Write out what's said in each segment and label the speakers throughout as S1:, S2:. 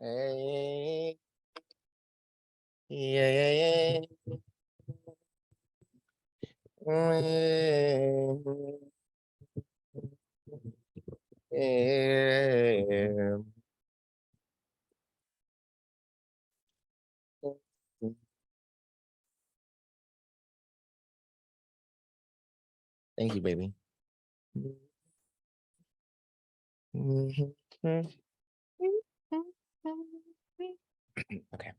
S1: Hey, yeah, yeah. Thank you, baby. Okay.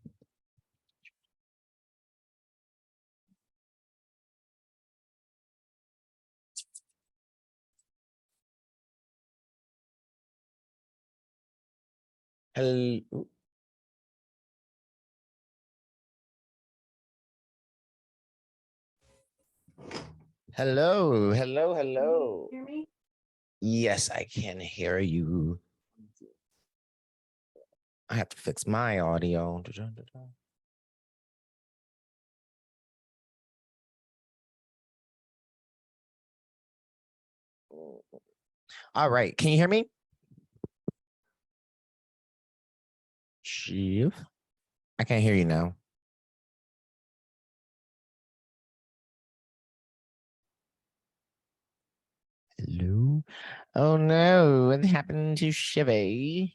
S1: Hello. Hello. Hello. Hello.
S2: Can you hear me?
S1: Yes, I can hear you. I have to fix my audio. All right. Can you hear me? Shiv? I can't hear you now. Hello? Oh no, what happened to Shivy?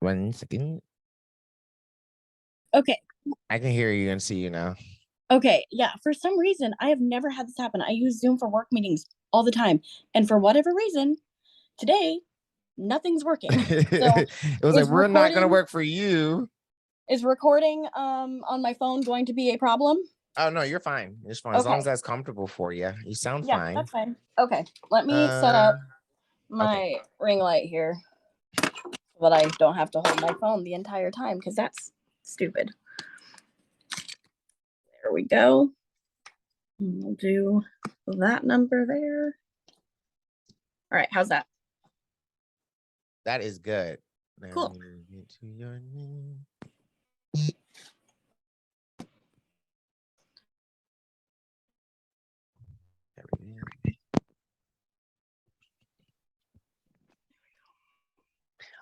S1: One second.
S2: Okay.
S1: I can hear you and see you now.
S2: Okay. Yeah. For some reason, I have never had this happen. I use Zoom for work meetings all the time. And for whatever reason, today, nothing's working. So
S1: It was like, we're not going to work for you.
S2: Is recording on my phone going to be a problem?
S1: Oh, no, you're fine. It's fine. As long as that's comfortable for you. You sound fine.
S2: That's fine. Okay. Let me set up my ring light here so that I don't have to hold my phone the entire time because that's stupid. There we go. We'll do that number there. All right. How's that?
S1: That is good.
S2: Cool.
S1: Get to your name. There we go.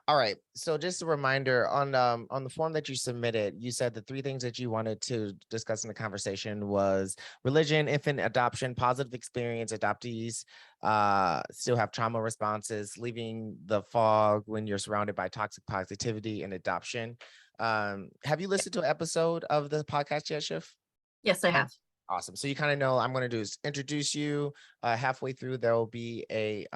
S1: All right. So just a reminder on the form that you submitted, you said the 3 things that you wanted to discuss in the conversation was religion, infant adoption, positive experience, adoptees still have trauma responses, leaving the fog when you're surrounded by toxic positivity, and adoption. Have you listened to an episode of the podcast yet, Shiv?
S2: Yes, I have.
S1: Awesome. So you kind of know I'm going to do is introduce you. Halfway through, there will be a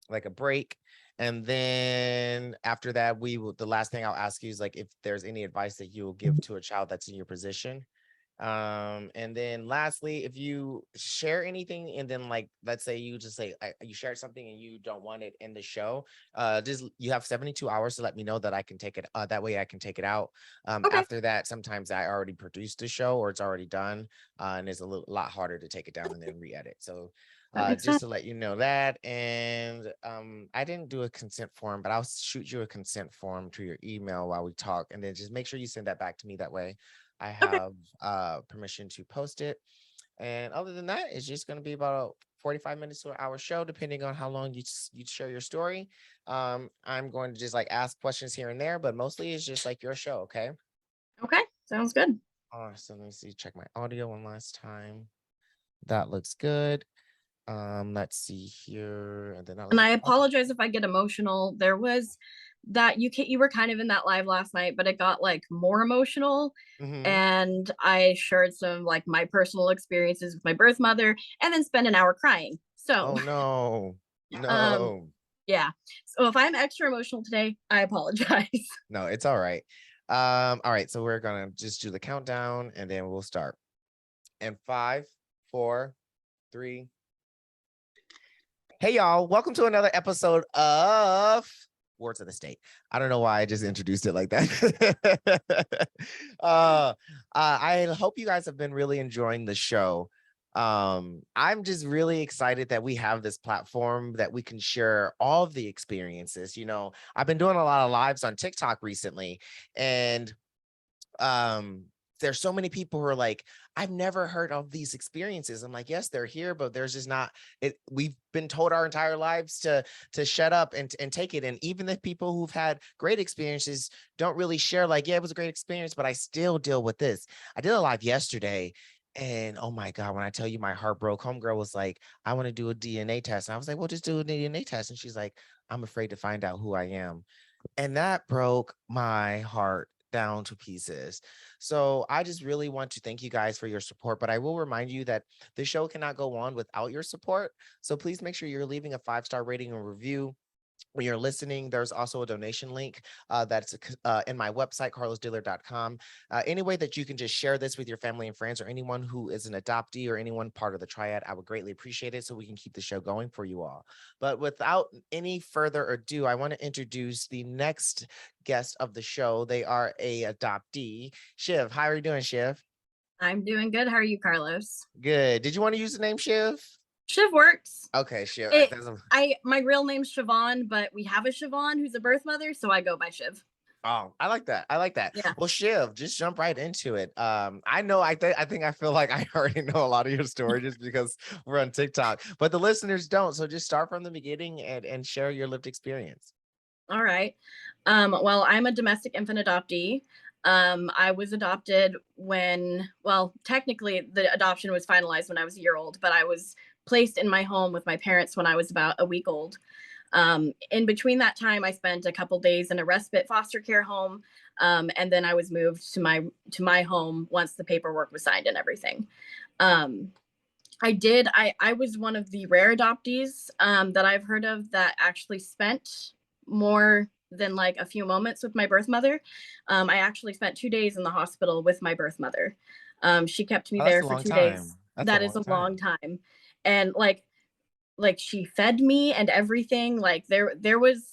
S1: like a break. And then after that, the last thing I'll ask you is like if there's any advice that you will give to a child that's in your position. And then lastly, if you share anything and then like let's say you just say you shared something and you don't want it in the show, just you have 72 hours to let me know that I can take it that way I can take it out. After that, sometimes I already produced the show or it's already done, and it's a lot harder to take it down and then re-edit. So just to let you know that. And I didn't do a consent form, but I'll shoot you a consent form to your email while we talk, and then just make sure you send that back to me. That way I have permission to post it. And other than that, it's just going to be about 45 minutes to an hour show, depending on how long you share your story. I'm going to just like ask questions here and there, but mostly it's just like your show. Okay.
S2: Okay. Sounds good.
S1: Awesome. Let me see. Check my audio one last time. That looks good. Let's see here. And
S2: I apologize if I get emotional. There was that you were kind of in that live last night, but it got like more emotional. And I shared some like my personal experiences with my birth mother and then spent an hour crying. So
S1: no.
S2: Yeah. So if I'm extra emotional today, I apologize.
S1: No, it's all right. All right, so we're gonna just do the countdown and then we'll start. And 5, 4, 3. Hey y'all, welcome to another episode of Words of the State. I don't know why I just introduced it like that. I hope you guys have been really enjoying the show. I'm just really excited that we have this platform that we can share all of the experiences. I've been doing a lot of lives on TikTok recently, and um there's so many people who are like, I've never heard of these experiences. I'm like, yes, they're here, but there's just not it. We've been told our entire lives to shut up and take it. And even the people who've had great experiences don't really share, like, yeah, it was a great experience, but I still deal with this. I did a live yesterday, and oh my God, when I tell you my heart broke, homegirl was like, I want to do a DNA test. And I was like, well, just do a DNA test. And she's like, I'm afraid to find out who I am. And that broke my heart down to pieces. So I just really want to thank you guys for your support, but I will remind you that the show cannot go on without your support. So please make sure you're leaving a 5-star rating and review. When you're listening, there's also a donation link that's in my website, carlosdiller.com. Any way that you can just share this with your family and friends, or anyone who is an adoptee or anyone part of the triad, I would greatly appreciate it, so we can keep the show going for you all. But without any further ado, I want to introduce the next guest of the show. They are a adoptee. Shiv, how are you doing, Shiv?
S2: I'm doing good. How are you, Carlos?
S1: Good. Did you want to use the name Shiv?
S2: Shiv works.
S1: Okay, Shiv.
S2: It my real name's Siobhan, but we have a Siobhan who's a birth mother, so I go by Shiv.
S1: Oh, I like that. I like that.
S2: Yeah.
S1: Well, Shiv, just jump right into it. I know, I feel like I already know a lot of your story just because we're on TikTok, but the listeners don't. So just start from the beginning and share your lived experience.
S2: All right. Well, I'm a domestic infant adoptee. I was adopted well, technically the adoption was finalized when I was a year old, but I was placed in my home with my parents when I was about a week old. In between that time, I spent a couple days in a respite foster care home, and then I was moved to my home once the paperwork was signed and everything. Um, I was one of the rare adoptees that I've heard of that actually spent more than like a few moments with my birth mother. I actually spent 2 days in the hospital with my birth mother. She kept me
S1: Oh, that's
S2: there
S1: a
S2: for
S1: long
S2: 2 days.
S1: time. That's a
S2: That is
S1: long
S2: a long
S1: time.
S2: time. And like she fed me and everything. Like there was,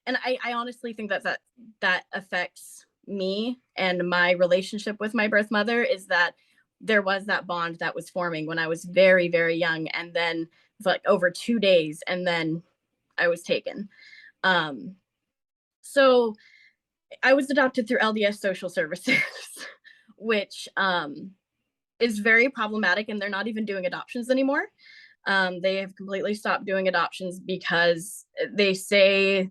S2: and I honestly think that affects me and my relationship with my birth mother, is that there was that bond that was forming when I was very, very young, and then like over 2 days, and then I was taken. Um, so I was adopted through LDS social services, which is very problematic, and they're not even doing adoptions anymore. They have completely stopped doing adoptions because they say,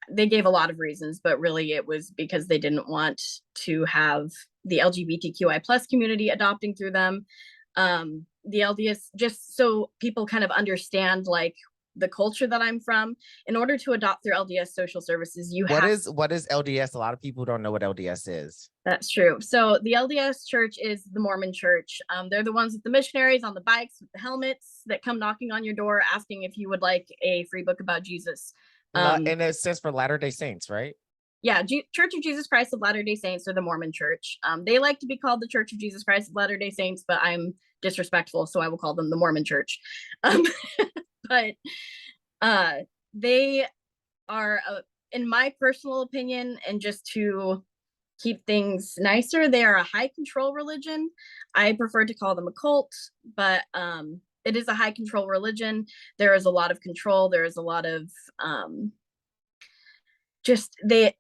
S2: they gave a lot of reasons, but really it was because they didn't want to have the LGBTQI plus community adopting through them. The LDS, just so people kind of understand like the culture that I'm from, in order to adopt through LDS social services, you
S1: What
S2: have.
S1: is LDS? A lot of people don't know what LDS is.
S2: That's true. So the LDS church is the Mormon church. They're the ones with the missionaries on the bikes with the helmets that come knocking on your door asking if you would like a free book about Jesus.
S1: And it stands for Latter-day Saints, right?
S2: Yeah, Church of Jesus Christ of Latter-day Saints, are the Mormon church. They like to be called the Church of Jesus Christ of Latter-day Saints, but I'm disrespectful, so I will call them the Mormon church. Um, but uh, they are, in my personal opinion, and just to keep things nicer, they are a high control religion. I prefer to call them a cult, but it is a high control religion. There is a lot of control. There is a lot of just they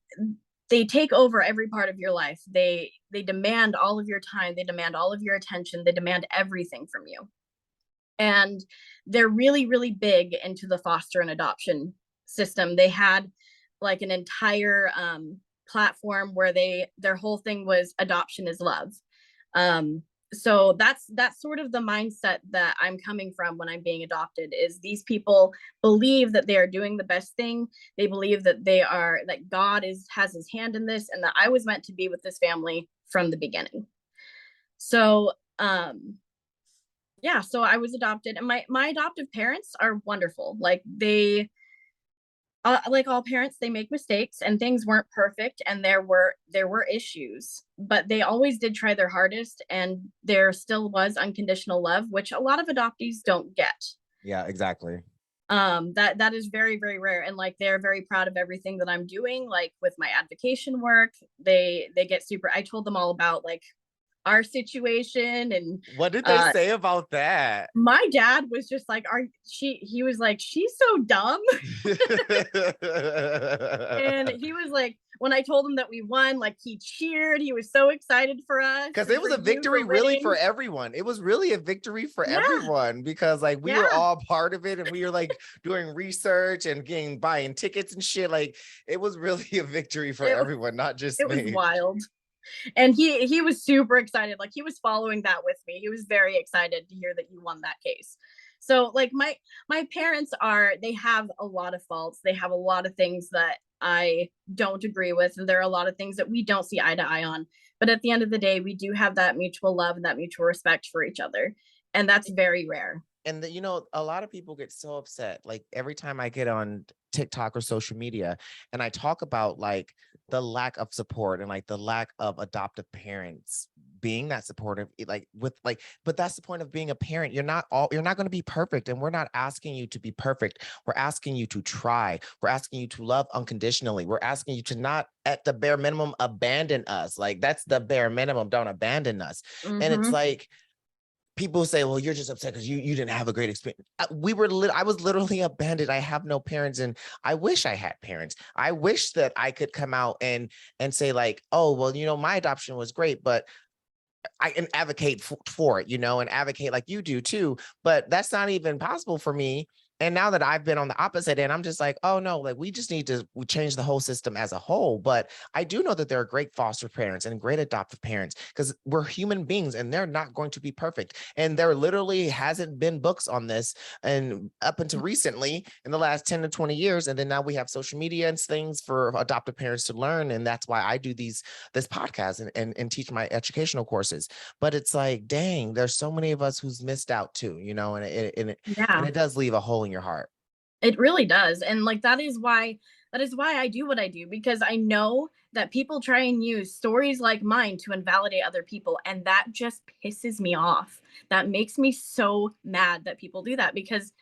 S2: take over every part of your life. They demand all of your time. They demand all of your attention. They demand everything from you. And they're really, really big into the foster and adoption system. They had like an entire platform where their whole thing was adoption is love. So that's sort of the mindset that I'm coming from when I'm being adopted, is these people believe that they are doing the best thing. They believe that that God has his hand in this, and that I was meant to be with this family from the beginning. So yeah, so I was adopted, and my adoptive parents are wonderful. Like all parents, they make mistakes and things weren't perfect, and there were issues, but they always did try their hardest, and there still was unconditional love, which a lot of adoptees don't get.
S1: Yeah, exactly.
S2: That is very, very rare, and like they're very proud of everything that I'm doing, like with my advocation work. They get super, I told them all about like our situation. And
S1: What did they
S2: uh
S1: say about that?
S2: my dad was just like, are she he was like, she's so dumb. And he was like, when I told him that we won, like he cheered. He was so excited for us
S1: Because
S2: and
S1: it
S2: for
S1: was a
S2: you
S1: victory
S2: for
S1: really for
S2: winning.
S1: everyone. It was really a victory for
S2: Yeah,
S1: everyone because like we were
S2: yeah.
S1: all part of it and we were like doing research and getting buying tickets and shit. Like it was really a victory for
S2: It
S1: everyone, not just
S2: it was
S1: me.
S2: wild. And he was super excited. Like he was following that with me. He was very excited to hear that you won that case. So like my parents are, they have a lot of faults. They have a lot of things that I don't agree with, and there are a lot of things that we don't see eye to eye on. But at the end of the day, we do have that mutual love and that mutual respect for each other. And that's very rare.
S1: And you know, a lot of people get so upset. Like every time I get on TikTok or social media and I talk about like the lack of support and like the lack of adoptive parents being that supportive, like with like, but that's the point of being a parent. You're not going to be perfect. And we're not asking you to be perfect. We're asking you to try. We're asking you to love unconditionally. We're asking you to not at the bare minimum abandon us. Like that's the bare minimum. Don't abandon us. And it's
S2: Mm-hmm.
S1: like, people say, well, you're just upset because you didn't have a great experience. I was literally abandoned. I have no parents, and I wish I had parents. I wish that I could come out and say like, oh, well, you know, my adoption was great, but I can advocate for it, you know, and advocate like you do too. But that's not even possible for me. And now that I've been on the opposite end, I'm just like, oh no, like we just need to change the whole system as a whole. But I do know that there are great foster parents and great adoptive parents because we're human beings and they're not going to be perfect. And there literally hasn't been books on this and up until recently in the last 10 to 20 years. And then now we have social media and things for adoptive parents to learn. And that's why I do this podcast and teach my educational courses. But it's like, dang, there's so many of us who's missed out too, you know, and
S2: Yeah.
S1: it does leave a hole in your heart.
S2: It really does. And like that is why I do what I do, because I know that people try and use stories like mine to invalidate other people, and that just pisses me off. That makes me so mad that people do that, because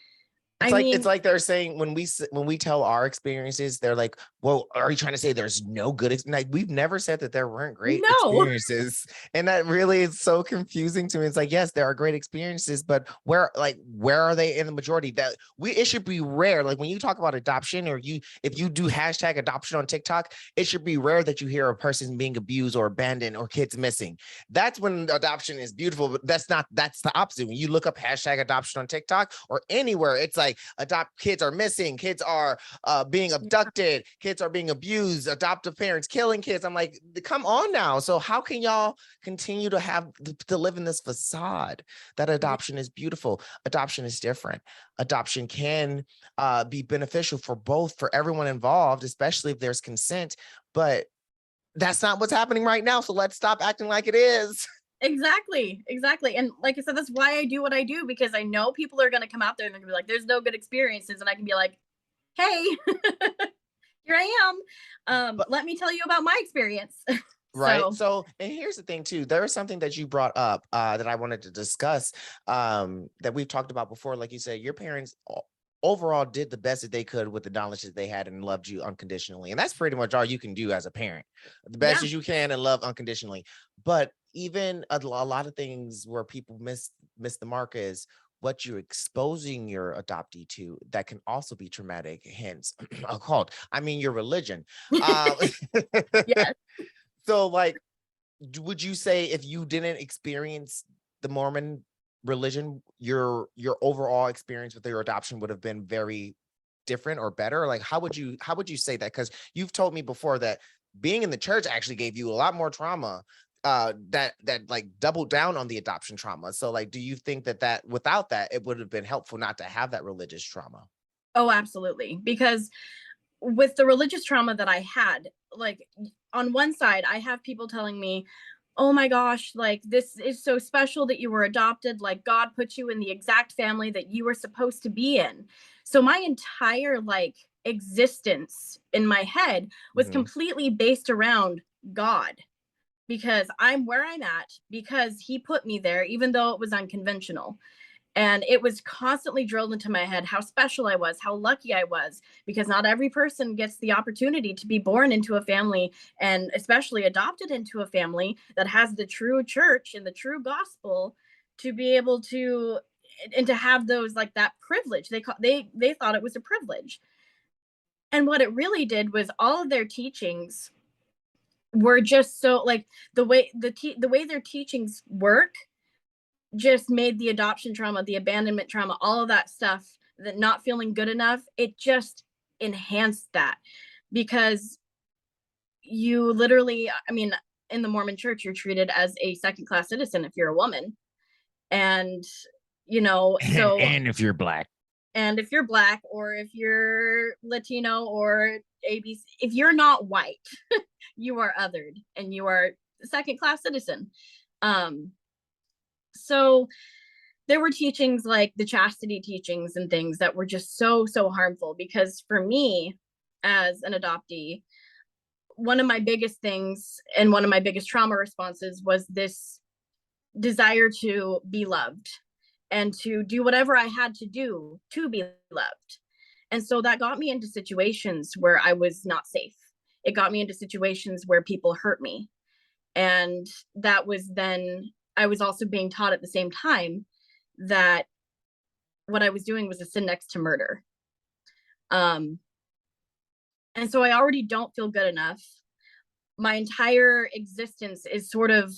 S2: I
S1: It's
S2: mean,
S1: like they're saying when we tell our experiences, they're like, "Well, are you trying to say there's no good?" Like we've never said that there weren't great
S2: no.
S1: experiences, and that really is so confusing to me. It's like, yes, there are great experiences, but where are they in the majority? That it should be rare. Like when you talk about adoption, or if you do hashtag adoption on TikTok, it should be rare that you hear a person being abused or abandoned or kids missing. That's when adoption is beautiful, but that's the opposite. When you look up hashtag adoption on TikTok or anywhere, it's like adopt kids are missing, kids are being abducted, kids are being abused, adoptive parents killing kids. I'm like, come on now. So how can y'all continue to live in this facade that
S2: Yeah,
S1: adoption is beautiful? Adoption is different. Adoption can be beneficial for everyone involved, especially if there's consent. But that's not what's happening right now. So let's stop acting like it is.
S2: exactly. Exactly. And like I said, that's why I do what I do, because I know people are going to come out there and they're going to be like, there's no good experiences. And I can be like, hey, here I am.
S1: But
S2: Let me tell you about my experience.
S1: right.
S2: So,
S1: So, and here's the thing too. There is something that you brought up that I wanted to discuss that we've talked about before. Like you said, your parents overall did the best that they could with the knowledge that they had and loved you unconditionally. And that's pretty much all you can do as a parent, the best
S2: yeah.
S1: as you can and love unconditionally. But even a lot of things where people miss the mark is what you're exposing your adoptee to that can also be traumatic, hence a cult. I mean, your religion. Um,
S2: Yes.
S1: so like would you say if you didn't experience the Mormon religion, your overall experience with your adoption would have been very different or better? Like how would you say that? Because you've told me before that being in the church actually gave you a lot more trauma that like doubled down on the adoption trauma. So like do you think that without that it would have been helpful not to have that religious trauma?
S2: Oh, absolutely. Because with the religious trauma that I had, like on one side, I have people telling me, oh my gosh, like this is so special that you were adopted. Like God put you in the exact family that you were supposed to be in. So my entire like existence in my head was
S1: Mhm.
S2: completely based around God, because I'm where I'm at because he put me there, even though it was unconventional. And it was constantly drilled into my head how special I was, how lucky I was, because not every person gets the opportunity to be born into a family, and especially adopted into a family that has the true church and the true gospel, to be able to and to have those, like, that privilege. They thought it was a privilege. And what it really did was all of their teachings were just so, like, the way their teachings work just made the adoption trauma, the abandonment trauma, all of that stuff, that not feeling good enough, it just enhanced that. Because you literally, I mean, in the Mormon church, you're treated as a second class citizen if you're a woman. And, so,
S1: And if you're Black.
S2: and if you're Black, or if you're Latino, or ABC, if you're not white, you are othered and you are a second class citizen. So there were teachings like the chastity teachings and things that were just so harmful, because for me, as an adoptee, one of my biggest things and one of my biggest trauma responses was this desire to be loved and to do whatever I had to do to be loved. And so that got me into situations where I was not safe. It got me into situations where people hurt me. And that was then, I was also being taught at the same time that what I was doing was a sin next to murder. Um, and so I already don't feel good enough. My entire existence is sort of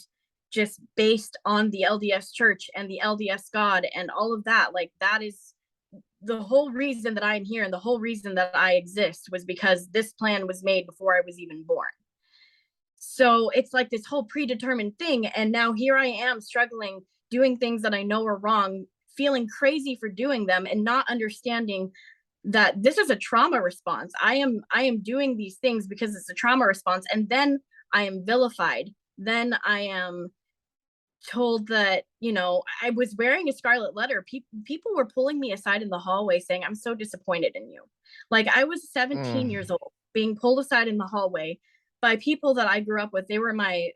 S2: just based on the LDS church and the LDS God and all of that. Like, that is the whole reason that I'm here, and the whole reason that I exist was because this plan was made before I was even born. So it's like this whole predetermined thing. And now here I am struggling, doing things that I know are wrong, feeling crazy for doing them, and not understanding that this is a trauma response. I am doing these things because it's a trauma response. And then I am vilified. Then I am told that, I was wearing a scarlet letter. People were pulling me aside in the hallway saying, I'm so disappointed in you. Like, I was 17
S1: Mm.
S2: years old, being pulled aside in the hallway by people that I grew up with. They were my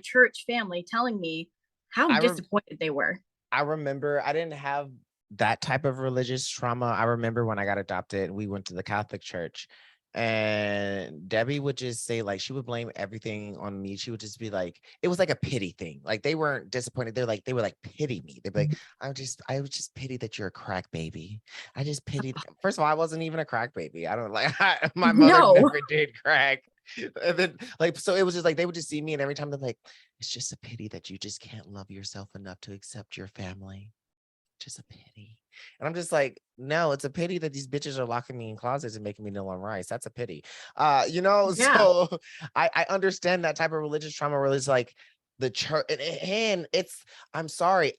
S2: church family, telling me how
S1: I re-
S2: disappointed they were.
S1: I remember I didn't have that type of religious trauma. I remember when I got adopted, we went to the Catholic church, and Debbie would just say, like, she would blame everything on me. She would just be like, it was like a pity thing. Like, they weren't disappointed. They were like, pity me. They'd be like, I would just pity that you're a crack baby. I just pity. First of all, I wasn't even a crack baby. I don't like, my mother
S2: No.
S1: never did crack. And then, like, so it was just like, they would just see me, and every time they're like, it's just a pity that you just can't love yourself enough to accept your family. Just a pity. And I'm just like, no, it's a pity that these bitches are locking me in closets and making me kneel on rice. That's a pity.
S2: Yeah.
S1: So I understand that type of religious trauma where it's like the church, and it's, I'm sorry.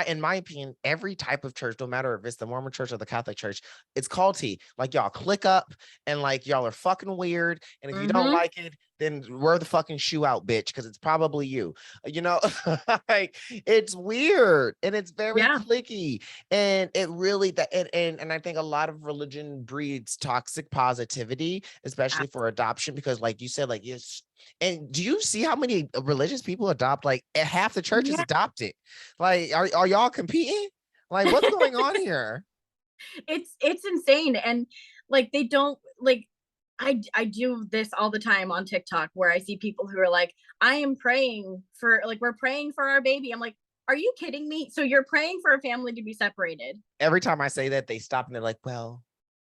S1: In my opinion, every type of church, no matter if it's the Mormon church or the Catholic church, it's culty. Like, y'all click up, and like, y'all are fucking weird. And if you don't
S2: Mm-hmm.
S1: like it, then wear the fucking shoe out, bitch, because it's probably you. You know, like, it's weird and it's very
S2: Yeah.
S1: clicky. And it really, and I think a lot of religion breeds toxic positivity, especially for adoption, because like you said, like, yes. And do you see how many religious people adopt? Like, half the church is
S2: Yeah.
S1: adopted. Like, are y'all competing? Like, what's going on here?
S2: It's insane. And like, they don't, like, I do this all the time on TikTok, where I see people who are like, I am praying for, like, we're praying for our baby. I'm like, are you kidding me? So you're praying for a family to be separated?
S1: Every time I say that, they stop and they're like, well,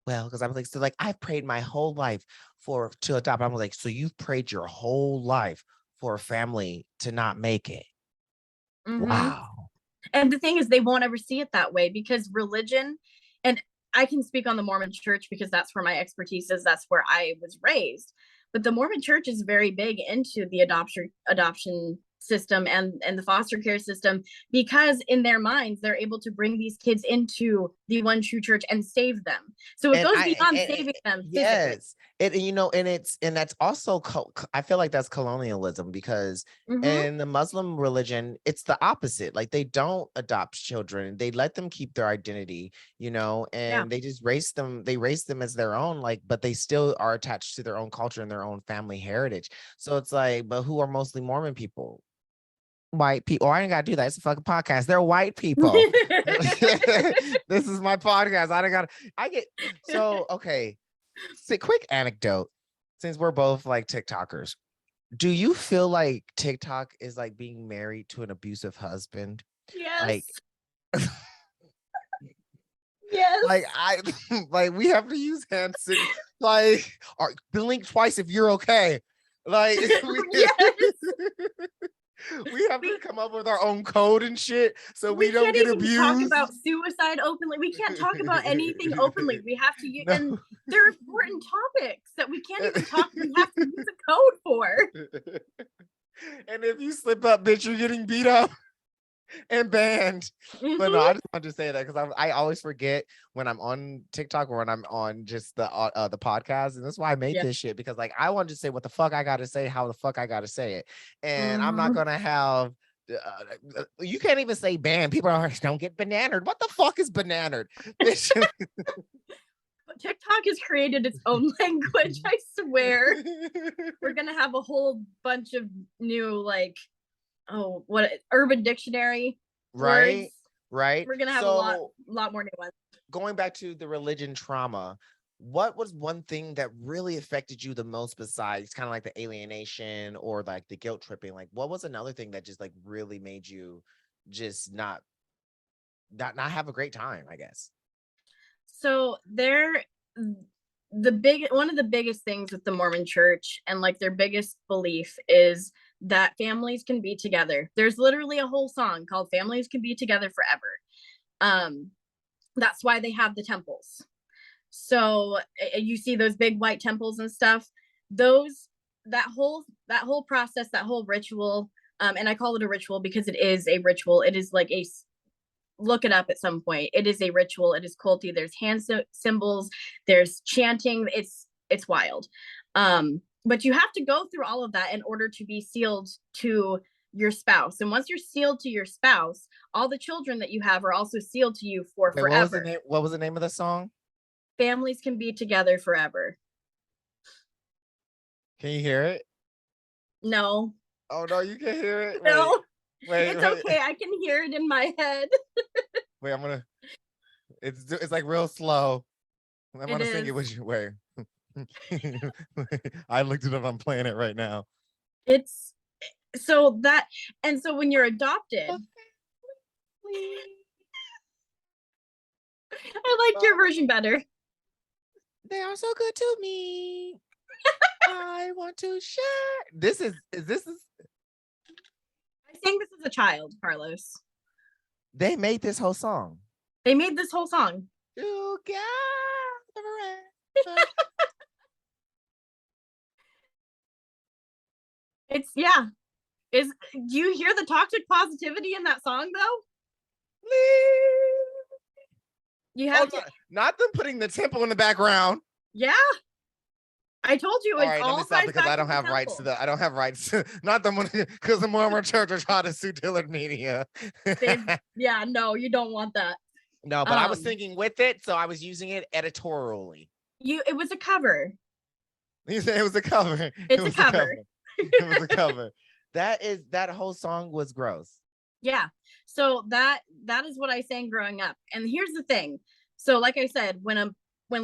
S1: because I'm like, so like, I've prayed my whole life to adopt. I'm like, so you've prayed your whole life for a family to not make it.
S2: Mm-hmm.
S1: Wow.
S2: And the thing is, they won't ever see it that way, because religion, and I can speak on the Mormon church because that's where my expertise is. That's where I was raised. But the Mormon church is very big into the adoption system and the foster care system, because in their minds they're able to bring these kids into the one true church and save them. So it
S1: And
S2: goes
S1: I
S2: beyond
S1: and
S2: saving them physically.
S1: yes, and that's also I feel like that's colonialism, because
S2: Mm-hmm.
S1: in the Muslim religion, it's the opposite. Like, they don't adopt children; they let them keep their identity,
S2: Yeah.
S1: and they just raise them. They raise them as their own, like, but they still are attached to their own culture and their own family heritage. So it's like, but who are mostly Mormon people? white people. Oh, I ain't gotta do that. It's a fucking podcast. They're white people. This is my podcast. I don't gotta. I get so okay. So, quick anecdote. Since we're both like TikTokers, do you feel like TikTok is like being married to an abusive husband? Like,
S2: Yes. Yes.
S1: like I like we have to use hand signals. Like, or blink twice if you're okay. Like,
S2: Yes.
S1: we have to come up with our own code and shit so we don't
S2: can't
S1: get
S2: even talk
S1: abused.
S2: about suicide openly. We can't talk about anything openly. We have to use,
S1: No.
S2: and they're important topics that we can't even talk. We have to use a code for.
S1: And if you slip up, bitch, you're getting beat up and banned. But no, I just wanted to say that because I always forget when I'm on TikTok or when I'm on just the podcast, and that's why I made this shit, because like I wanted to say what the fuck I got to say, how the fuck I got to say it, and I'm not gonna have. You can't even say ban. People are like, don't get bananered. What the fuck is bananered?
S2: TikTok has created its own language. I swear, we're gonna have a whole bunch of new Urban Dictionary
S1: right
S2: words.
S1: right
S2: We're gonna have a lot more new ones.
S1: Going back to the religion trauma, what was one thing that really affected you the most besides kind of like the alienation or like the guilt tripping? Like, what was another thing that just like really made you just not have a great time, I guess?
S2: So one of the biggest things with the Mormon church and like their biggest belief is that families can be together. There's literally a whole song called Families Can Be Together Forever. That's why they have the temples. So you see those big white temples and stuff. That whole process, that whole ritual, and I call it a ritual because it is a ritual. It is like look it up at some point. It is a ritual. It is culty. There's hand symbols. There's chanting. It's wild. But you have to go through all of that in order to be sealed to your spouse. And once you're sealed to your spouse, all the children that you have are also sealed to you for
S1: Wait,
S2: forever.
S1: What was the name of the song?
S2: Families Can Be Together Forever.
S1: Can you hear it?
S2: No.
S1: Oh no, you can't hear it.
S2: No.
S1: Wait,
S2: it's okay. I can hear it in my head.
S1: Wait, I'm gonna. It's like real slow. I'm gonna sing it with you. Wait. I looked it up. I'm playing it right now.
S2: It's so when you're adopted. I liked your version better.
S1: They are so good to me. I want to share. This is. I
S2: sang this as a child, Carlos.
S1: They made this whole song.
S2: They made this whole song. It's do you hear the toxic positivity in that song though? You have
S1: not them putting the tempo in the background.
S2: Yeah. I told you it's all
S1: let me stop because I don't have rights to that. I don't have rights to, not the one because the Mormon church are trying to sue Dillard Media.
S2: Yeah, no, you don't want that.
S1: No, but I was thinking with it, so I was using it editorially.
S2: It was a cover.
S1: You said it was a cover.
S2: It's a cover.
S1: It was a cover. That whole song was gross.
S2: Yeah. So that is what I sang growing up. And here's the thing. So like I said, when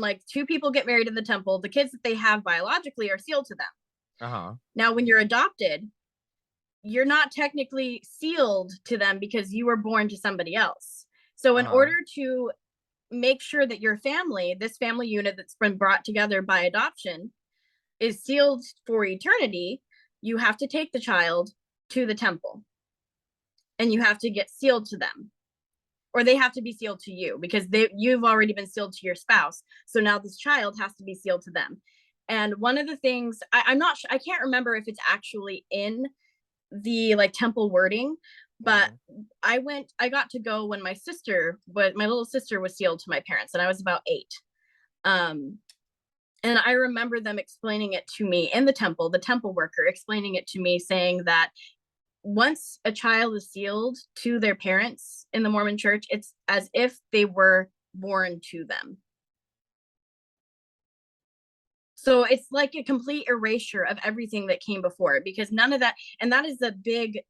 S2: like two people get married in the temple, the kids that they have biologically are sealed to them.
S1: Uh-huh.
S2: Now, when you're adopted, you're not technically sealed to them because you were born to somebody else. So in order to make sure that your family, this family unit that's been brought together by adoption, is sealed for eternity, you have to take the child to the temple. And you have to get sealed to them. Or they have to be sealed to you because you've already been sealed to your spouse. So now this child has to be sealed to them. And one of the things, I'm not sure, I can't remember if it's actually in the like temple wording, but I got to go when my little sister was sealed to my parents and I was about 8. And I remember them explaining it to me in the temple worker explaining it to me, saying that once a child is sealed to their parents in the Mormon church, it's as if they were born to them. So it's like a complete erasure of everything that came before it, because none of that, and that is a big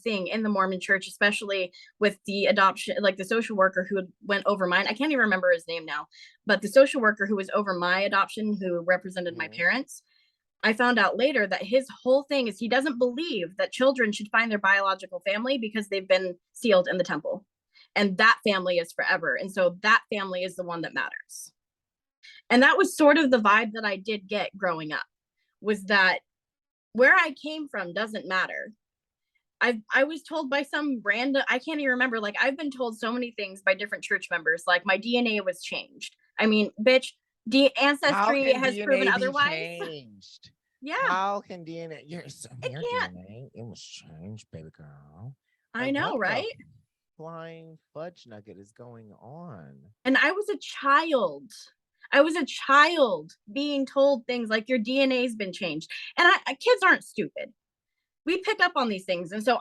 S2: thing in the Mormon church, especially with the adoption, like the social worker who went over mine. I can't even remember his name now, but the social worker who was over my adoption, who represented my parents, I found out later that his whole thing is he doesn't believe that children should find their biological family because they've been sealed in the temple. And that family is forever. And so that family is the one that matters. And that was sort of the vibe that I did get growing up, was that where I came from doesn't matter. I was told by some random, I can't even remember, like I've been told so many things by different church members, like my DNA was changed. I mean, bitch,
S1: How
S2: ancestry
S1: can
S2: has proven
S1: DNA be
S2: otherwise.
S1: changed?
S2: Yeah.
S1: How can DNA?
S2: It
S1: Your
S2: can't.
S1: DNA, it was changed, baby girl.
S2: I
S1: Like,
S2: know,
S1: what the
S2: right?
S1: flying fudge nugget is going on?
S2: And I was a child. I was a child being told things like your DNA's been changed. And kids aren't stupid. We pick up on these things. And so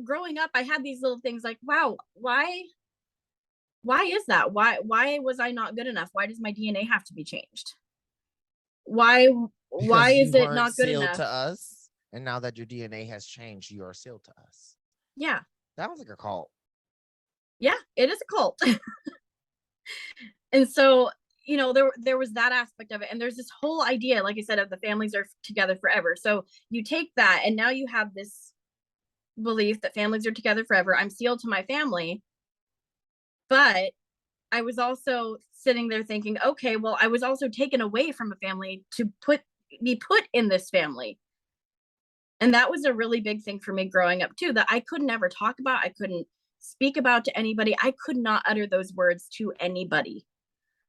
S2: growing up, I had these little things like, wow, why is that? Why was I not good enough? Why does my DNA have to be changed? Why
S1: Because you
S2: is it
S1: weren't
S2: not good
S1: sealed
S2: enough?
S1: to us, and now that your DNA has changed, you are sealed to us.
S2: Yeah.
S1: That was like a cult.
S2: Yeah, it is a cult. And so, there was that aspect of it. And there's this whole idea, like I said, of the families are together forever. So you take that, and now you have this belief that families are together forever. I'm sealed to my family. But I was also sitting there thinking, okay, well, I was also taken away from a family to be put in this family. And that was a really big thing for me growing up too, that I could never talk about. I couldn't speak about to anybody. I could not utter those words to anybody,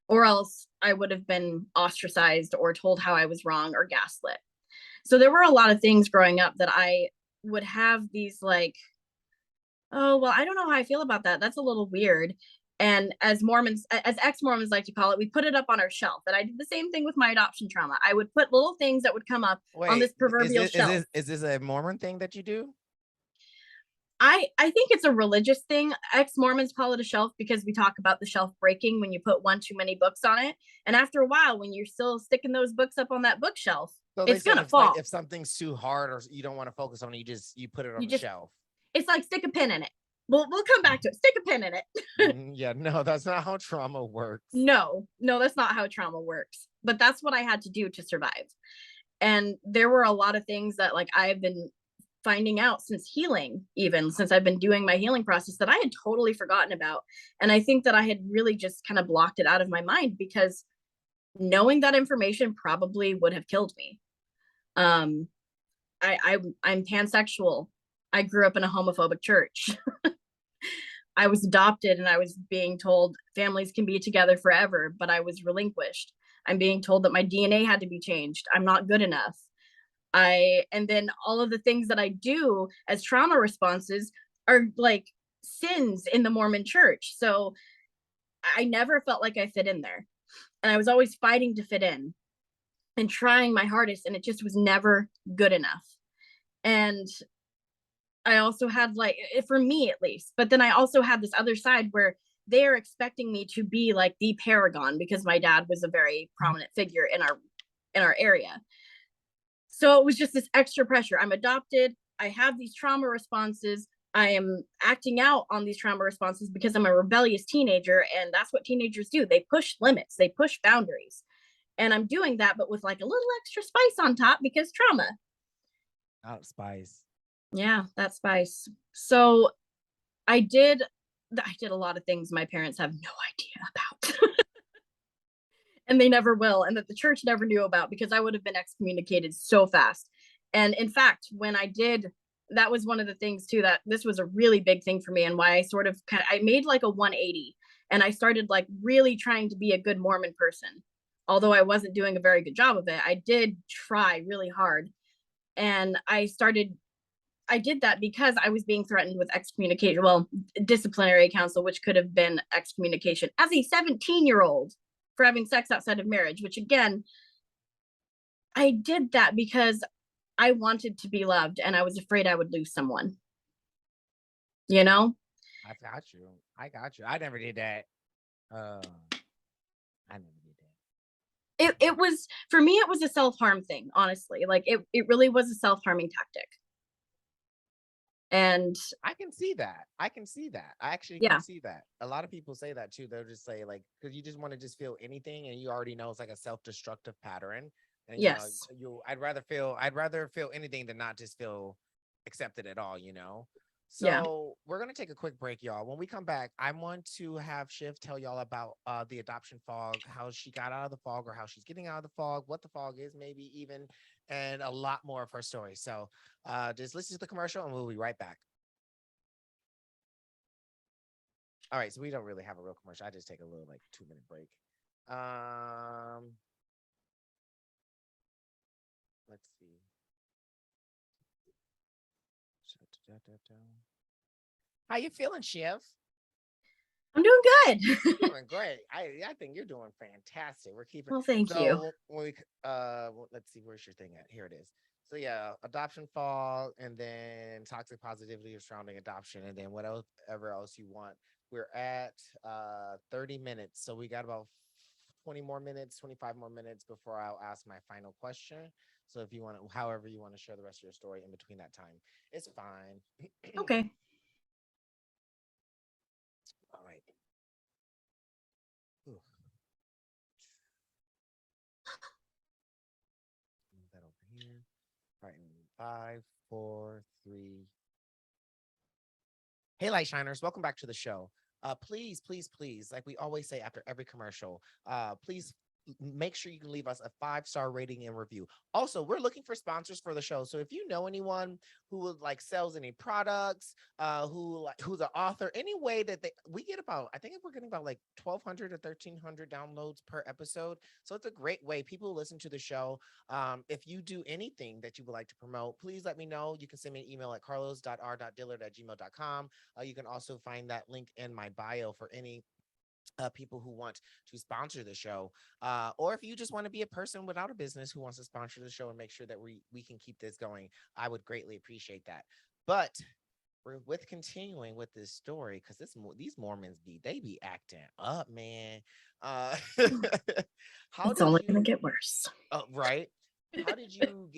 S2: or else I would have been ostracized or told how I was wrong or gaslit. So there were a lot of things growing up that I would have these like, oh, well, I don't know how I feel about that. That's a little weird. And as Mormons, as ex-Mormons like to call it, we put it up on our shelf. And I did the same thing with my adoption trauma. I would put little things that would come up on
S1: Wait,
S2: this proverbial shelf.
S1: is this a Mormon thing that you do?
S2: I think it's a religious thing. Ex-Mormons call it a shelf because we talk about the shelf breaking when you put one too many books on it. And after a while, when you're still sticking those books up on that bookshelf,
S1: So they
S2: it's
S1: said
S2: gonna
S1: if like
S2: fall.
S1: if something's too hard or you don't want to focus on it, you put it on
S2: You
S1: the
S2: just
S1: shelf.
S2: It's like stick a pin in it. We'll come back to it. Stick a pin in it.
S1: Yeah, no, that's not how trauma works.
S2: No, that's not how trauma works. But that's what I had to do to survive. And there were a lot of things that like I've been finding out since healing, even since I've been doing my healing process, that I had totally forgotten about. And I think that I had really just kind of blocked it out of my mind, because knowing that information probably would have killed me. Um, I'm pansexual. I grew up in a homophobic church. I was adopted, and I was being told families can be together forever, but I was relinquished. I'm being told that my DNA had to be changed. I'm not good enough. And then all of the things that I do as trauma responses are like sins in the Mormon church. So I never felt like I fit in there. And I was always fighting to fit in and trying my hardest, and it just was never good enough. And I also had, like, for me at least, but then I also had this other side where they're expecting me to be like the paragon, because my dad was a very prominent figure in our area. So it was just this extra pressure. I'm adopted. I have these trauma responses. I am acting out on these trauma responses because I'm a rebellious teenager, and that's what teenagers do. They push limits, they push boundaries. And I'm doing that, but with like a little extra spice on top, because trauma.
S1: Out spice.
S2: Yeah, that spice. So I did a lot of things my parents have no idea about. And they never will, and that the church never knew about, because I would have been excommunicated so fast. And in fact, when I did, that was one of the things too, that this was a really big thing for me, and why I sort of I made like a 180, and I started like really trying to be a good Mormon person. Although I wasn't doing a very good job of it, I did try really hard. And I did that because I was being threatened with excommunication, well, disciplinary council, which could have been excommunication as a 17-year-old for having sex outside of marriage, which again, I did that because I wanted to be loved, and I was afraid I would lose someone. You know?
S1: I got you. I got you. I never did that. I never did that.
S2: it was, for me, it was a self-harm thing, honestly. Like it really was a self-harming tactic. And
S1: I can see that. I can see that. I actually can
S2: yeah,
S1: see that. A lot of people say that too. They'll just say like, because you just want to just feel anything, and you already know it's like a self-destructive pattern. And
S2: yes.
S1: I'd rather feel anything than not just feel accepted at all.
S2: Yeah.
S1: So we're gonna take a quick break, y'all. When we come back, I want to have Shiv tell y'all about the adoption fog, how she got out of the fog, or how she's getting out of the fog, what the fog is, maybe even, and a lot more of her story. So just listen to the commercial, and we'll be right back. All right, so we don't really have a real commercial. I just take a little like 2-minute break. Um, let's see. How you feeling, Shiv?
S2: I'm doing good.
S1: Doing great. I think you're doing fantastic. We're keeping
S2: Well, thank you.
S1: so when we let's see, where's your thing at? Here it is. So yeah, adoption fall, and then toxic positivity surrounding adoption, and then whatever else you want. We're at 30 minutes, so we got about 20 more minutes, 25 more minutes before I'll ask my final question. So if you want to, however you want to share the rest of your story in between that time, it's fine.
S2: Okay.
S1: All right. Ooh. Move that over here. All right, in 5, 4, 3. Hey, Light Shiners, welcome back to the show. Please, please, please, like we always say after every commercial, please make sure you can leave us a 5-star rating and review. Also, we're looking for sponsors for the show. So if you know anyone who would like sells any products, who's an author, any way that we get about, I think we're getting about like 1,200 or 1,300 downloads per episode. So it's a great way. People listen to the show. If you do anything that you would like to promote, please let me know. You can send me an email at carlos.r.dillard@gmail.com. You can also find that link in my bio for any people who want to sponsor the show, or if you just want to be a person without a business who wants to sponsor the show and make sure that we can keep this going, I would greatly appreciate that. But we're with continuing with this story, because these Mormons they be acting up, man. Uh, how
S2: It's
S1: did
S2: only gonna
S1: you?
S2: get worse.
S1: Right. How did you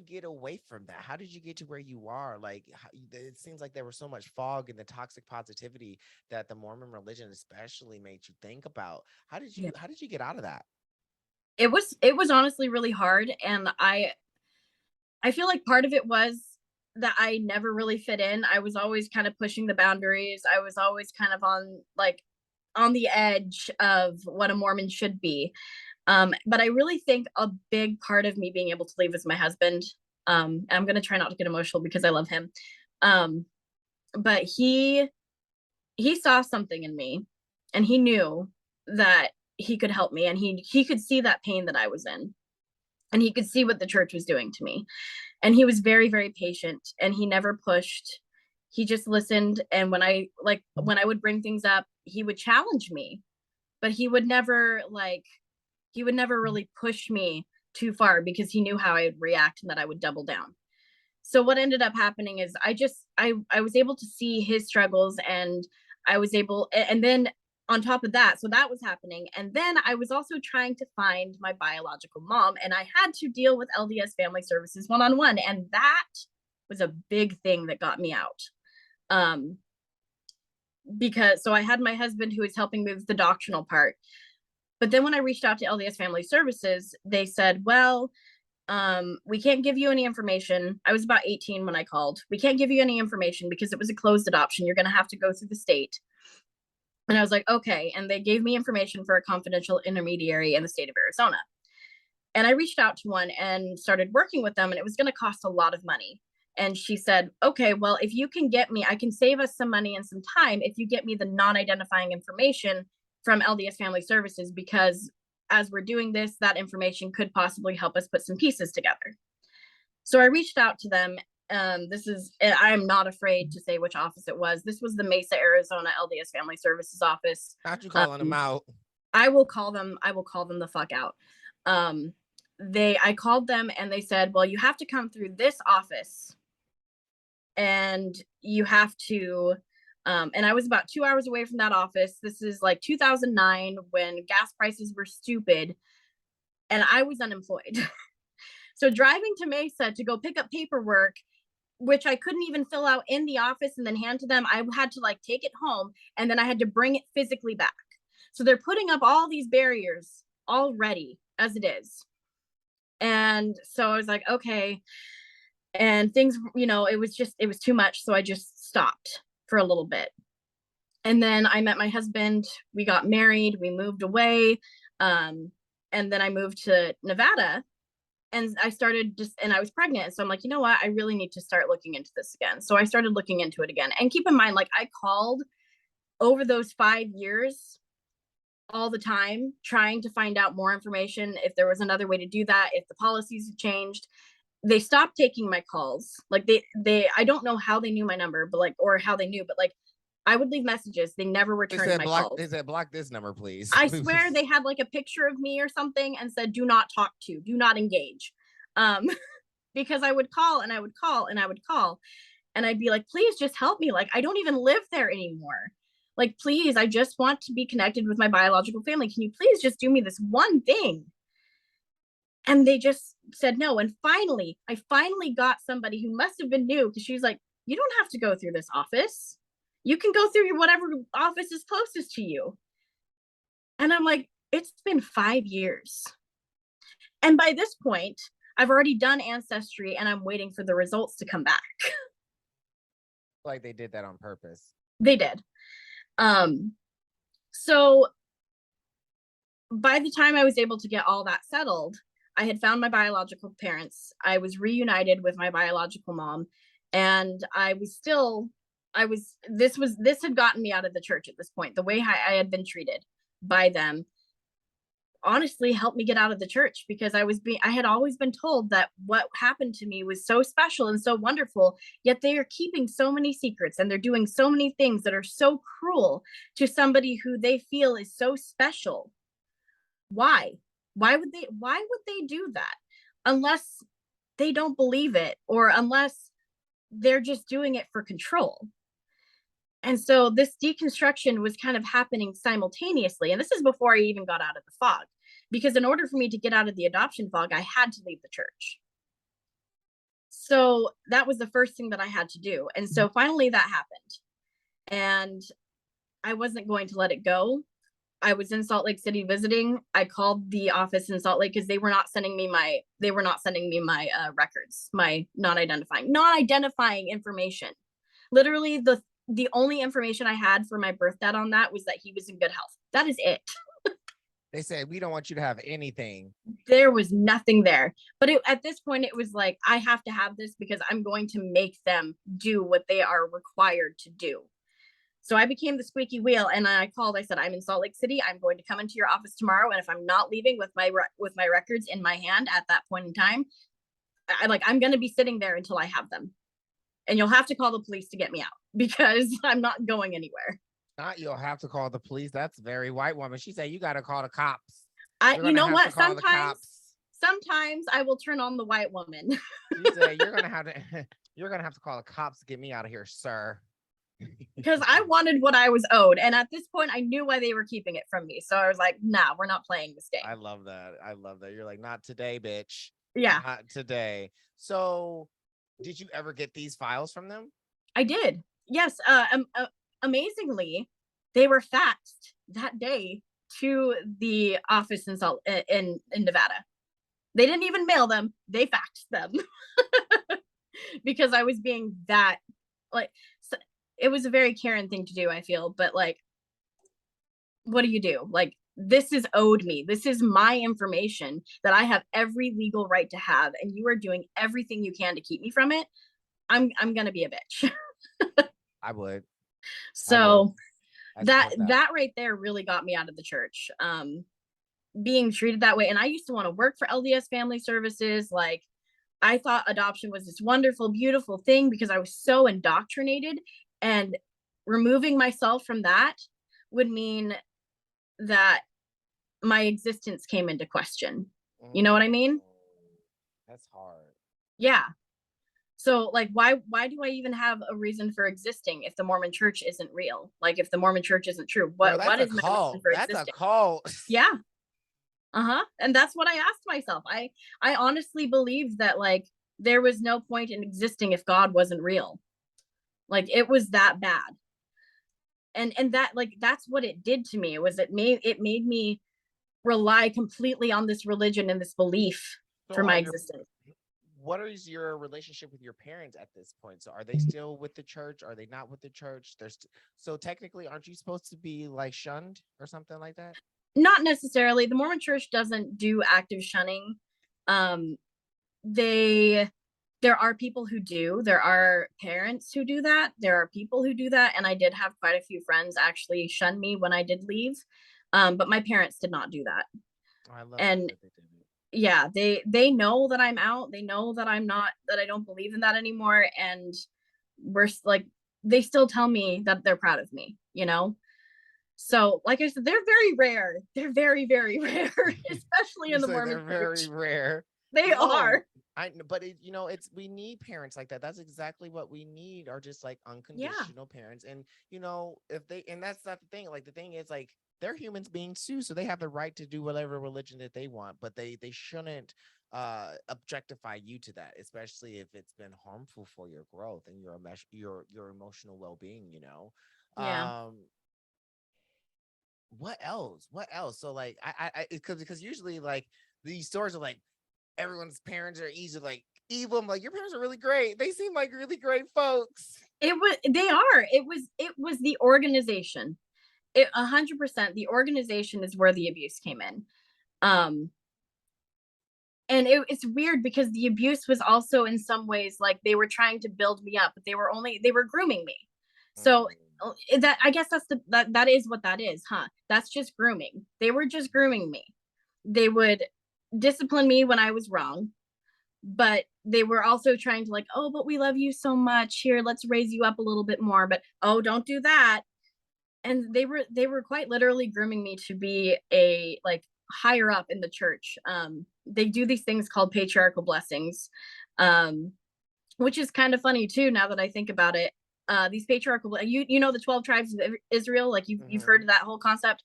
S1: get away from that? How did you get to where you are? Like, it seems like there was so much fog and the toxic positivity that the Mormon religion especially made you think about. How did
S2: Yeah.
S1: you how did you get out of that?
S2: It was honestly really hard, and I feel like part of it was that I never really fit in. I was always kind of pushing the boundaries. I was always kind of on the edge of what a Mormon should be. But I really think a big part of me being able to leave was my husband. I'm gonna try not to get emotional because I love him. Um, but he saw something in me, and he knew that he could help me, and he could see that pain that I was in, and he could see what the church was doing to me. And he was very, very patient, and he never pushed. He just listened, and when I would bring things up, he would challenge me, but he would never really push me too far because he knew how I would react and that I would double down. So what ended up happening is I was able to see his struggles, and I was able, and then on top of that, so that was happening, and then I was also trying to find my biological mom, and I had to deal with LDS Family Services one-on-one, and that was a big thing that got me out. um because so I had my husband who was helping me with the doctrinal part, but then when I reached out to LDS Family Services, they said, well, we can't give you any information. I was about 18 when I called. We can't give you any information because it was a closed adoption. You're going to have to go through the state. And I was like, okay. And they gave me information for a confidential intermediary in the state of Arizona. And I reached out to one and started working with them, and it was going to cost a lot of money. And she said, okay, well, if you can get me, I can save us some money and some time if you get me the non-identifying information from LDS Family Services, because as we're doing this, that information could possibly help us put some pieces together. So I reached out to them. I'm not afraid to say which office it was. This was the Mesa, Arizona LDS Family Services office.
S1: Not you calling them out.
S2: I will call them the fuck out. I called them, and they said, well, you have to come through this office, and you have to, and I was about 2 hours away from that office. This is like 2009 when gas prices were stupid. and I was unemployed. So driving to Mesa to go pick up paperwork, which I couldn't even fill out in the office and then hand to them, I had to like take it home and then I had to bring it physically back. So they're putting up all these barriers already as it is. And so I was like, okay. And things, it was too much. So I just stopped for a little bit. And then I met my husband. We got married. We moved away. And then I moved to Nevada and I was pregnant. So I'm like, you know what? I really need to start looking into this again. So I started looking into it again. And keep in mind, like I called over those 5 years all the time, trying to find out more information, if there was another way to do that, if the policies had changed. They stopped taking my calls. Like I don't know how they knew my number, but like, or how they knew, but like I would leave messages. They never returned my calls.
S1: They said, block this number, please.
S2: I swear they had like a picture of me or something and said, do not talk to, do not engage. Because I would call and I would call and I would call and I'd be like, please just help me. Like, I don't even live there anymore. Like, please, I just want to be connected with my biological family. Can you please just do me this one thing? And they just said no. And finally, I got somebody who must have been new, because she's like, you don't have to go through this office. You can go through whatever office is closest to you. And I'm like, it's been 5 years. And by this point, I've already done Ancestry and I'm waiting for the results to come back.
S1: Like they did that on purpose.
S2: They did. So by the time I was able to get all that settled, I had found my biological parents. I was reunited with my biological mom, and this had gotten me out of the church at this point. The way I had been treated by them honestly helped me get out of the church, because I had always been told that what happened to me was so special and so wonderful, yet they are keeping so many secrets and they're doing so many things that are so cruel to somebody who they feel is so special. Why would they do that? Unless they don't believe it, or unless they're just doing it for control. And so this deconstruction was kind of happening simultaneously. And this is before I even got out of the fog, because in order for me to get out of the adoption fog, I had to leave the church. So that was the first thing that I had to do. And so finally that happened, and I wasn't going to let it go. I was in Salt Lake City visiting. I called the office in Salt Lake because they were not sending me my records, my non-identifying information. Literally the only information I had for my birth dad on that was that he was in good health. That is it.
S1: They said, we don't want you to have anything.
S2: There was nothing there. But at this point, it was like, I have to have this because I'm going to make them do what they are required to do. So I became the squeaky wheel, and I said, I'm in Salt Lake City. I'm going to come into your office tomorrow. And if I'm not leaving with my records in my hand at that point in time, I'm going to be sitting there until I have them. And you'll have to call the police to get me out, because I'm not going anywhere.
S1: Not you'll have to call the police. That's very white woman. She said, you got to call the cops.
S2: You know what? Sometimes I will turn on the white woman.
S1: She said, you're going to have to call the cops to get me out of here, sir.
S2: Because I wanted what I was owed. And at this point, I knew why they were keeping it from me. So I was like, nah, we're not playing this game.
S1: I love that. You're like, not today, bitch.
S2: Yeah.
S1: Not today. So did you ever get these files from them?
S2: I did. Yes. Amazingly, they were faxed that day to the office in Nevada. They didn't even mail them. They faxed them. Because I was being that, like, it was a very Karen thing to do, I feel, but like, what do you do? Like, this is owed me. This is my information that I have every legal right to have, and you are doing everything you can to keep me from it. I'm gonna be a bitch.
S1: I would.
S2: So that right there really got me out of the church. Being treated that way. And I used to want to work for LDS Family Services. Like, I thought adoption was this wonderful, beautiful thing, because I was so indoctrinated, and removing myself from that would mean that my existence came into question. You know what I mean?
S1: That's hard.
S2: Yeah. So like, why do I even have a reason for existing if the Mormon church isn't real? Like, if the Mormon church isn't true, what is my reason for existing?
S1: That's a cult.
S2: Yeah. Uh-huh. And that's what I asked myself. I honestly believed that like there was no point in existing if God wasn't real. Like it was that bad. And that like that's what it did to me. It made me rely completely on this religion and this belief
S1: So
S2: for my
S1: are your
S2: existence.
S1: what is your relationship with your parents at this point? So are they still with the church? Are they not with the church? So technically, aren't you supposed to be like shunned or something like that?
S2: Not necessarily. The Mormon church doesn't do active shunning. Um they there are people who do. There are parents who do that. There are people who do that, and I did have quite a few friends actually shun me when I did leave. But my parents did not do that.
S1: Oh, I love that
S2: And
S1: that they did it.
S2: yeah, they know that I'm out. They know that I'm not that I don't believe in that anymore, and like they still tell me that they're proud of me, you know? So, like I said, they're very rare. They're very, very rare, especially
S1: You
S2: in the
S1: say
S2: Mormon
S1: they're very
S2: church.
S1: rare.
S2: They
S1: No,
S2: are.
S1: but it's we need parents like that. That's exactly what we need, are just like
S2: Yeah.
S1: unconditional parents. And if they, and that's not the thing. Like the thing is like they're humans beings too, so they have the right to do whatever religion that they want, but they shouldn't objectify you to that, especially if it's been harmful for your growth and your emotional well-being.
S2: Yeah.
S1: Um what else? So like I because usually like these stories are like everyone's parents are easy like evil. I'm like, your parents are really great. They seem like really great folks.
S2: It was the organization. 100% the organization is where the abuse came in. Um and it's weird because the abuse was also in some ways like they were trying to build me up, but they were grooming me. So
S1: Mm.
S2: that I guess that is what that is, huh? That's just grooming. They were just grooming me. They would discipline me when I was wrong, but they were also trying to like, oh, but we love you so much. Here, let's raise you up a little bit more. But oh, don't do that. And they were quite literally grooming me to be a like higher up in the church. They do these things called patriarchal blessings, um, which is kind of funny too. Now that I think about it, these patriarchal you know the 12 tribes of Israel, like you've heard
S1: Mm-hmm.
S2: of that whole concept.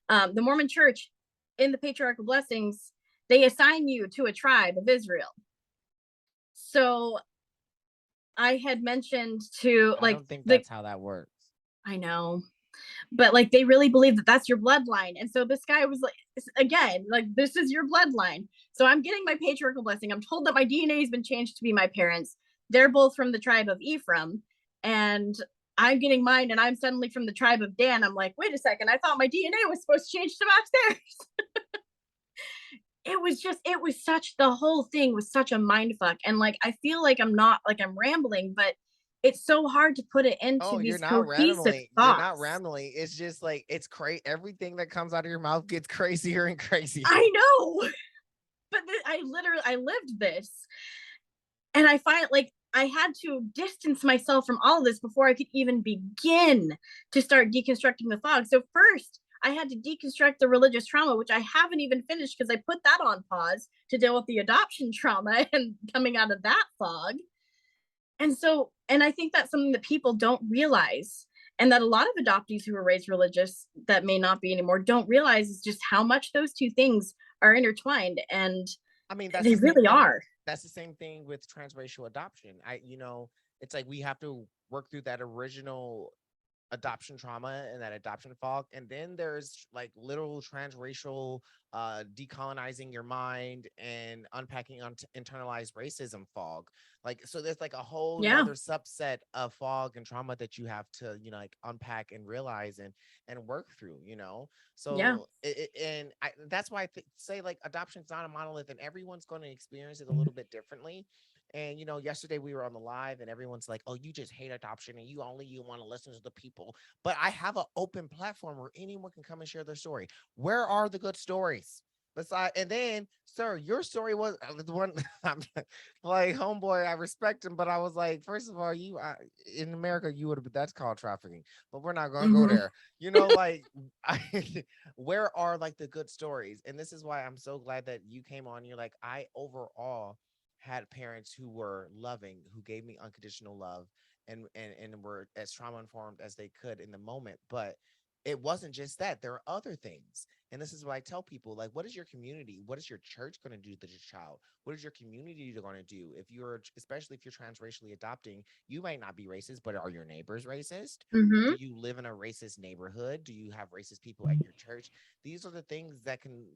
S2: The Mormon Church in the patriarchal blessings, they assign you to a tribe of Israel. So I had mentioned to
S1: I
S2: like
S1: don't think
S2: the
S1: that's how that works.
S2: I know, but like they really believe that that's your bloodline. And so this guy was like, again, like this is your bloodline. So I'm getting my patriarchal blessing. I'm told that my DNA has been changed to be my parents. They're both from the tribe of Ephraim, and I'm getting mine, and I'm suddenly from the tribe of Dan. I'm like, wait a second, I thought my DNA was supposed to change to match theirs. It was such the whole thing was such a mind fuck. And like I feel like I'm not like I'm rambling, but it's so hard to put it into
S1: Oh, you're
S2: these
S1: not
S2: cohesive
S1: rambling. You're not
S2: thoughts.
S1: rambling. It's just like it's crazy. Everything that comes out of your mouth gets crazier and crazier.
S2: I know. But I lived this, and I find like I had to distance myself from all of this before I could even begin to start deconstructing the fog. So first I had to deconstruct the religious trauma, which I haven't even finished because I put that on pause to deal with the adoption trauma and coming out of that fog. And I think that's something that people don't realize, and that a lot of adoptees who were raised religious that may not be anymore don't realize is just how much those two things are intertwined, and
S1: I mean, that's
S2: they
S1: the same
S2: really
S1: thing.
S2: are.
S1: That's the same thing with transracial adoption. It's like we have to work through that original adoption trauma and that adoption fog, and then there's like literal transracial decolonizing your mind and unpacking internalized racism fog. Like, so there's like a whole
S2: Yeah.
S1: nother subset of fog and trauma that you have to like unpack and realize and work through.
S2: Yeah.
S1: So that's why say like adoption's not a monolith, and everyone's going to experience it a little bit differently. And yesterday we were on the live and everyone's like, "Oh, you just hate adoption and you want to listen to the people." But I have an open platform where anyone can come and share their story. Where are the good stories? Besides, and then, sir, your story was the one. I'm like, homeboy, I respect him, but I was like, first of all, in America, you would have, that's called trafficking. But we're not going to go
S2: Hmm.
S1: there. Like, where are like the good stories? And this is why I'm so glad that you came on. You're like, I overall had parents who were loving, who gave me unconditional love, and were as trauma informed as they could in the moment. But it wasn't just that. There are other things. And this is what I tell people, like, what is your community? What is your church going to do to your child? What is your community going to do? If you're, especially if you're transracially adopting, you might not be racist, but are your neighbors racist?
S2: Mm-hmm.
S1: Do you live in a racist neighborhood? Do you have racist people at your church? These are the things that can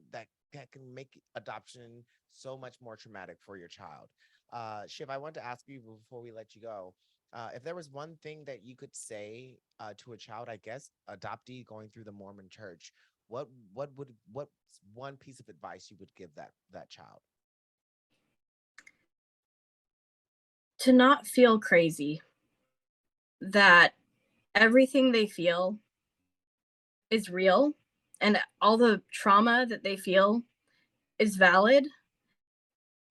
S1: make adoption so much more traumatic for your child. Shiv, I want to ask you before we let you go, if there was one thing that you could say to a child, I guess, adoptee going through the Mormon church, what's one piece of advice you would give that child?
S2: To not feel crazy, that everything they feel is real and all the trauma that they feel is valid,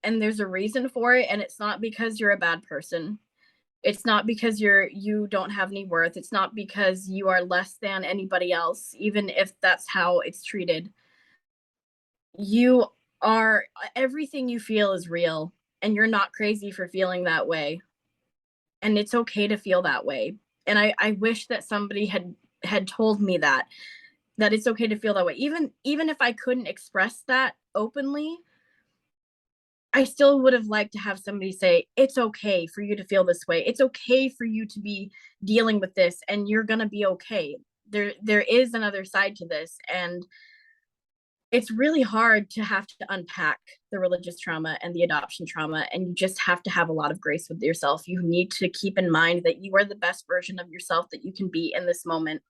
S2: and there's a reason for it, and it's not because you're a bad person. It's not because you don't have any worth. It's not because you are less than anybody else, even if that's how it's treated. You are everything you feel is real, and you're not crazy for feeling that way. And it's okay to feel that way. And I wish that somebody had told me that it's okay to feel that way. Even if I couldn't express that openly, I still would have liked to have somebody say, it's okay for you to feel this way. It's okay for you to be dealing with this, and you're going to be okay. There is another side to this, and it's really hard to have to unpack the religious trauma and the adoption trauma, and you just have to have a lot of grace with yourself. You need to keep in mind that you are the best version of yourself that you can be in this moment,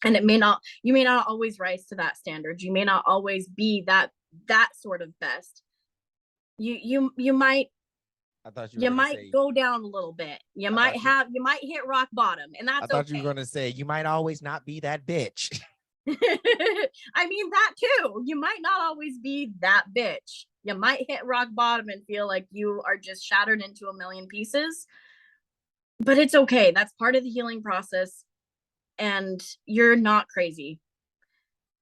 S2: and you may not always rise to that standard. You may not always be that sort of best. You might
S1: I thought you were
S2: you
S1: gonna
S2: might
S1: say.
S2: go down a little bit.
S1: I thought you.
S2: You might hit rock bottom, and
S1: I
S2: that's
S1: thought you were
S2: okay.
S1: gonna say you might always not be that bitch.
S2: I mean, that too. You might not always be that bitch. You might hit rock bottom and feel like you are just shattered into a million pieces, but it's okay. That's part of the healing process, and you're not crazy.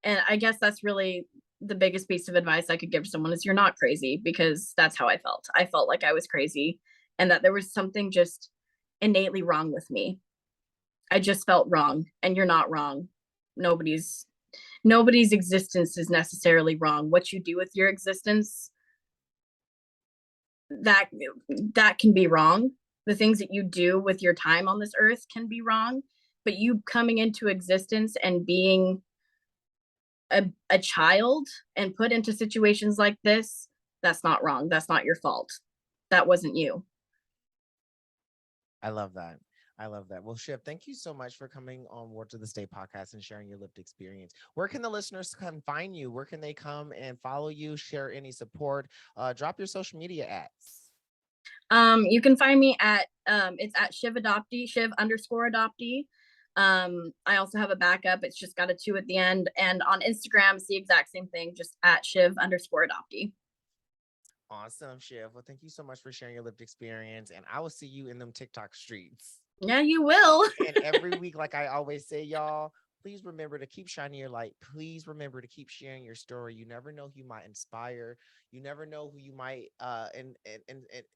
S2: And I guess that's really the biggest piece of advice I could give to someone is you're not crazy, because that's how I felt. I felt like I was crazy and that there was something just innately wrong with me. I just felt wrong, and you're not wrong. Nobody's nobody's existence is necessarily wrong. What you do with your existence, that that can be wrong. The things that you do with your time on this earth can be wrong, but you coming into existence and being a child and put into situations like this, that's not wrong. That's not your fault. That wasn't you.
S1: I love that. I love that. Well, Shiv, thank you so much for coming on Word to the State podcast and sharing your lived experience. Where can the listeners come find you? Where can they come and follow you, share any support? Drop your social media ads.
S2: You can find me at it's at Shiv adoptee, Shiv underscore adoptee. I also have a backup. It's just got a 2 at the end. And on Instagram, it's the exact same thing, just at Shiv underscore adoptee.
S1: Awesome, Shiv. Well, thank you so much for sharing your lived experience. And I will see you in them TikTok streets.
S2: Yeah, you will.
S1: And every week, like I always say, y'all, please remember to keep shining your light. Please remember to keep sharing your story. You never know who you might inspire. You never know who you might and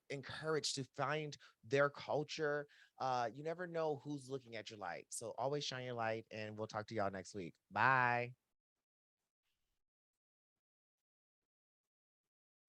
S1: encourage to find their culture. You never know who's looking at your light. So always shine your light, and we'll talk to y'all next week. Bye.